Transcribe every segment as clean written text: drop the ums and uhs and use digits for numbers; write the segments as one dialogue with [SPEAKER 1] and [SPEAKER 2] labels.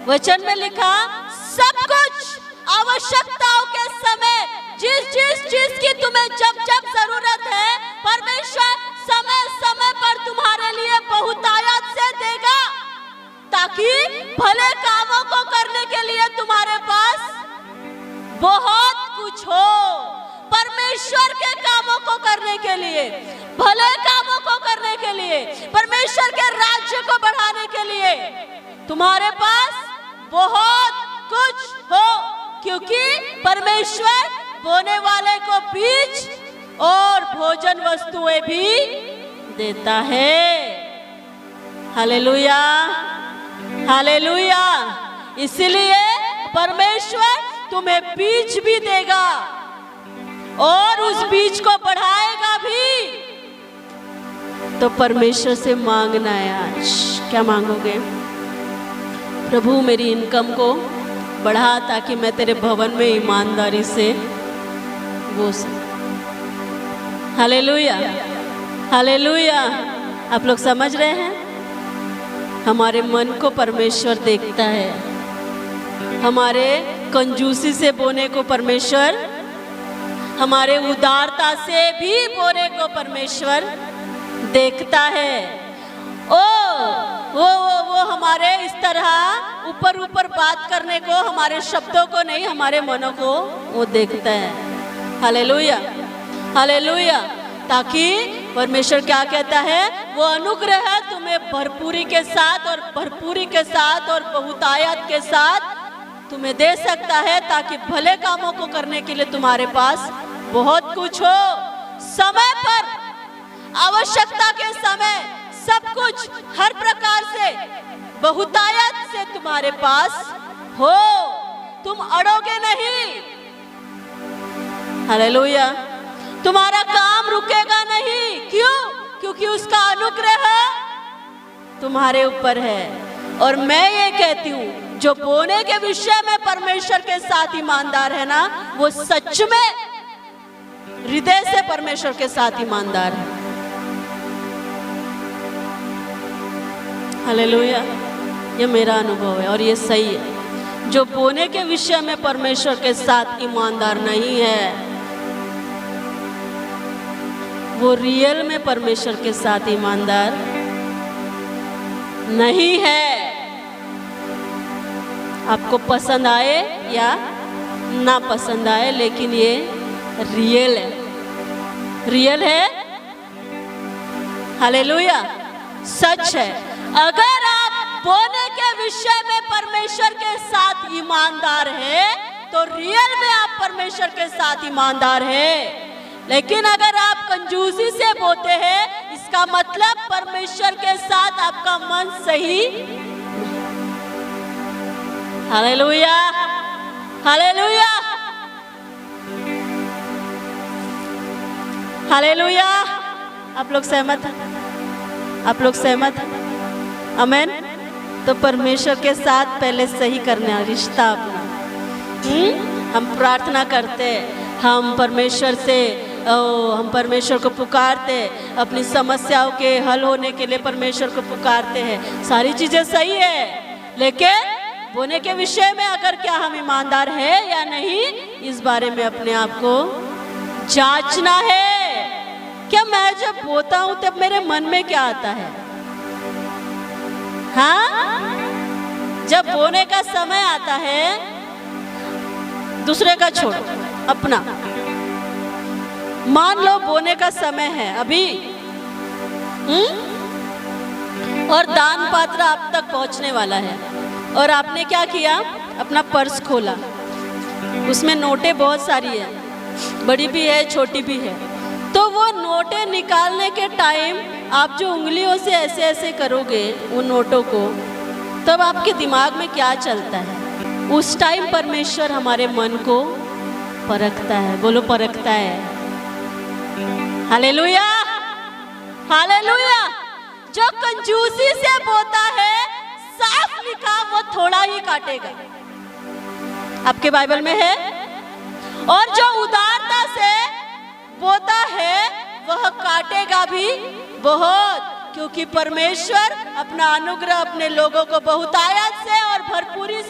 [SPEAKER 1] वचन में लिखा, सब कुछ आवश्यकताओं के समय जिस जिस चीज की तुम्हें जब जब जरूरत है, परमेश्वर समय समय पर तुम्हारे लिए बहुतायत से देगा, ताकि भले कामों को करने के लिए तुम्हारे पास बहुत कुछ हो। परमेश्वर के कामों को करने के लिए, भले कामों को करने के लिए, परमेश्वर के राज्य को बढ़ाने के लिए तुम्हारे पास बहुत कुछ हो, क्योंकि परमेश्वर बोने वाले को बीज और भोजन वस्तुएं भी देता है। Hallelujah, hallelujah. इसलिए परमेश्वर तुम्हें बीज भी देगा और उस बीज को बढ़ाएगा भी। तो परमेश्वर से मांगना है आज। क्या मांगोगे? प्रभु मेरी इनकम को बढ़ा, ताकि मैं तेरे भवन में ईमानदारी से वो सकूं। Hallelujah, hallelujah. आप लोग समझ रहे हैं? हमारे मन को परमेश्वर देखता है, हमारे कंजूसी से बोने को परमेश्वर, हमारे उदारता से भी बोने को परमेश्वर देखता है। वो हमारे इस तरह ऊपर ऊपर बात करने को, हमारे शब्दों को नहीं, हमारे मनों को वो देखता है। Hallelujah, hallelujah. ताकि परमेश्वर क्या कहता है? वो अनुग्रह तुम्हें भरपूरी के साथ और भरपूरी के साथ और बहुतायत के साथ तुम्हें दे सकता है, ताकि भले कामों को करने के लिए तुम्हारे पास बहुत कुछ हो। समय पर, आवश्यकता के समय सब कुछ हर प्रकार से बहुतायत से तुम्हारे पास हो, तुम अड़ोगे नहीं। हालेलुया। तुम्हारा काम रुकेगा नहीं। क्यों? क्योंकि उसका अनुग्रह तुम्हारे ऊपर है। और मैं ये कहती हूँ, जो बोने के विषय में परमेश्वर के साथ ईमानदार है ना, वो सच में हृदय से परमेश्वर के साथ ईमानदार है। हालेलुया। ये मेरा अनुभव है और ये सही है। जो बोने के विषय में परमेश्वर के साथ ईमानदार नहीं है, वो रियल में परमेश्वर के साथ ईमानदार नहीं है। आपको पसंद आए या ना पसंद आए, लेकिन ये रियल है, रियल है। हालेलुया, सच है। अगर आप बोने के विषय में परमेश्वर के साथ ईमानदार है, तो रियल में आप परमेश्वर के साथ ईमानदार है। लेकिन अगर आप कंजूसी से बोते हैं, इसका मतलब परमेश्वर के साथ आपका मन सही। Hallelujah, hallelujah, hallelujah. आप लोग सहमत हैं? आप लोग सहमत हैं? आमेन। तो परमेश्वर के साथ पहले सही करना रिश्ता अपना। हम प्रार्थना करते, हम परमेश्वर से, हम परमेश्वर को पुकारते, अपनी समस्याओं के हल होने के लिए परमेश्वर को पुकारते हैं। सारी चीजें सही है, लेकिन बोने के विषय में अगर क्या हम ईमानदार है या नहीं, इस बारे में अपने आप को जांचना है। क्या मैं जब बोता हूं तब मेरे मन में क्या आता है? हाँ, जब बोने का समय आता है, दूसरे का छोड़ो, अपना मान लो बोने का समय है अभी, और दान पात्र आप तक पहुंचने वाला है, और आपने क्या किया? अपना पर्स खोला, उसमें नोटें बहुत सारी है, बड़ी भी है छोटी भी है। तो वो नोटें निकालने के टाइम आप जो उंगलियों से ऐसे ऐसे करोगे उन नोटों को, तब आपके दिमाग में क्या चलता है? उस टाइम परमेश्वर हमारे मन को परखता है। बोलो, परखता है। Hallelujah, hallelujah. जो कंजूसी से बोता है, साफ लिखा, वो थोड़ा ही काटेगा। आपके बाइबल में है। और जो उदारता से बोता है, वह काटेगा भी बहुत, क्योंकि परमेश्वर अपना अनुग्रह अपने लोगों को बहुतायत से और भरपूरी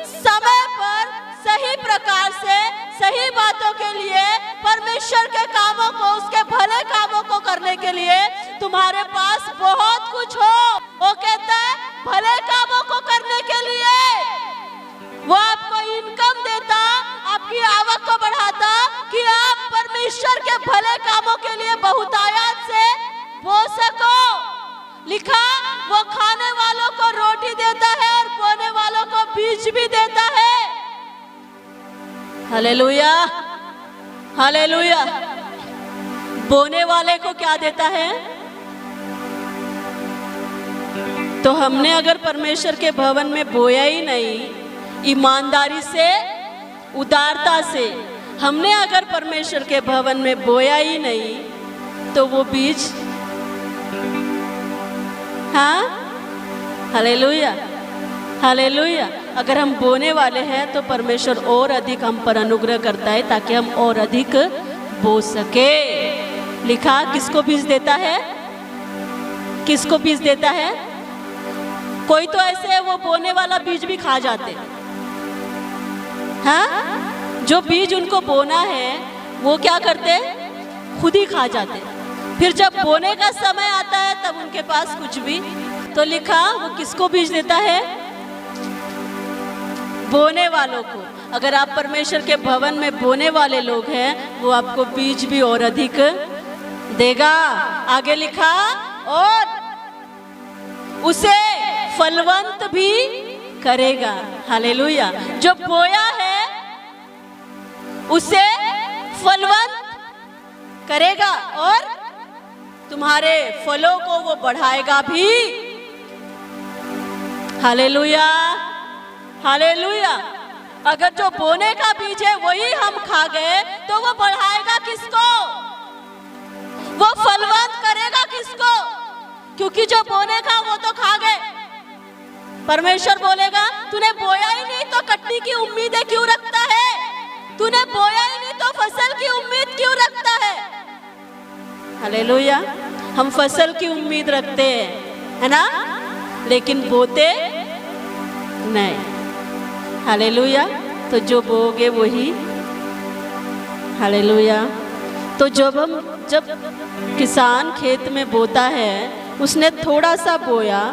[SPEAKER 1] समय पर सही प्रकार से सही बातों के लिए, परमेश्वर के कामों को, उसके भले कामों को करने के लिए तुम्हारे पास बहुत कुछ हो। वो कहता है भले कामों को करने के लिए वो आपको इनकम देता, आपकी आवक को बढ़ाता कि आप परमेश्वर के भले कामों के लिए बहुतायत से बो सको। लिखा वो खाने वालों को रोटी देता है और बोने वालों को बीज भी देता है। Hallelujah, hallelujah. बोने वाले को क्या देता है? तो हमने अगर परमेश्वर के भवन में बोया ही नहीं, ईमानदारी से, उदारता से हमने अगर परमेश्वर के भवन में बोया ही नहीं, तो वो बीज, हाँ, हालेलुया, हालेलुया। अगर हम बोने वाले हैं तो परमेश्वर और अधिक हम पर अनुग्रह करता है ताकि हम और अधिक बो सके। लिखा किसको बीज देता है? किसको बीज देता है? कोई तो ऐसे है वो बोने वाला बीज भी खा जाते, हाँ, जो बीज उनको बोना है वो क्या करते? खुद ही खा जाते। फिर जब बोने का समय आता है तब उनके पास कुछ भी। तो लिखा वो किसको बीज देता है? बोने वालों को। अगर आप परमेश्वर के भवन में बोने वाले लोग हैं, वो आपको बीज भी और अधिक देगा। आगे लिखा और उसे फलवंत भी करेगा। हालेलुया। जो बोया है उसे फलवंत करेगा और तुम्हारे फलों को वो बढ़ाएगा भी। Hallelujah, hallelujah. अगर जो बोने का बीज है वही हम खा गए तो वो बढ़ाएगा किसको? वो फलवंत करेगा किसको? क्योंकि जो बोने का वो तो खा गए। परमेश्वर बोलेगा तूने बोया ही नहीं तो कटनी की उम्मीदें क्यों रखता है? तूने बोया ही नहीं तो फसल की उम्मीद क्यों रखता है? हालेलुया। हम फसल की उम्मीद रखते हैं, है ना, लेकिन बोते नहीं। हालेलुया। तो जो बोगे वही। हालेलुया। तो जब किसान खेत में बोता है, उसने थोड़ा सा बोया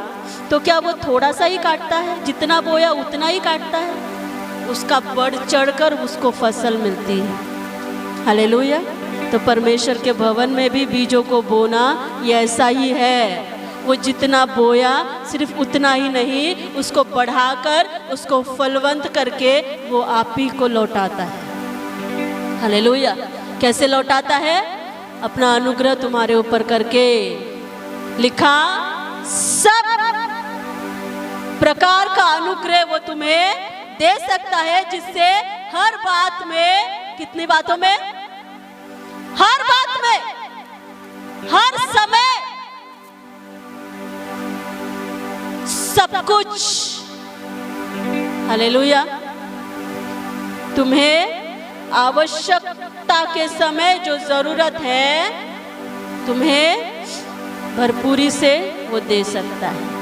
[SPEAKER 1] तो क्या वो थोड़ा सा ही काटता है? जितना बोया उतना ही काटता है? उसका बढ़ चढ़कर उसको फसल मिलती है। हालेलुया। तो परमेश्वर के भवन में भी बीजों को बोना ये ऐसा ही है। वो जितना बोया सिर्फ उतना ही नहीं, उसको बढ़ाकर, उसको फलवंत करके वो आप ही को लौटाता है। हालेलुया। कैसे लौटाता है? अपना अनुग्रह तुम्हारे ऊपर करके। लिखा सब प्रकार का अनुग्रह वो तुम्हें दे सकता है, जिससे हर बात में, कितनी बातों में? हर बात में, हर समय, सब कुछ। हालेलुया। तुम्हें आवश्यकता के समय जो जरूरत है तुम्हें भरपूरी से वो दे सकता है।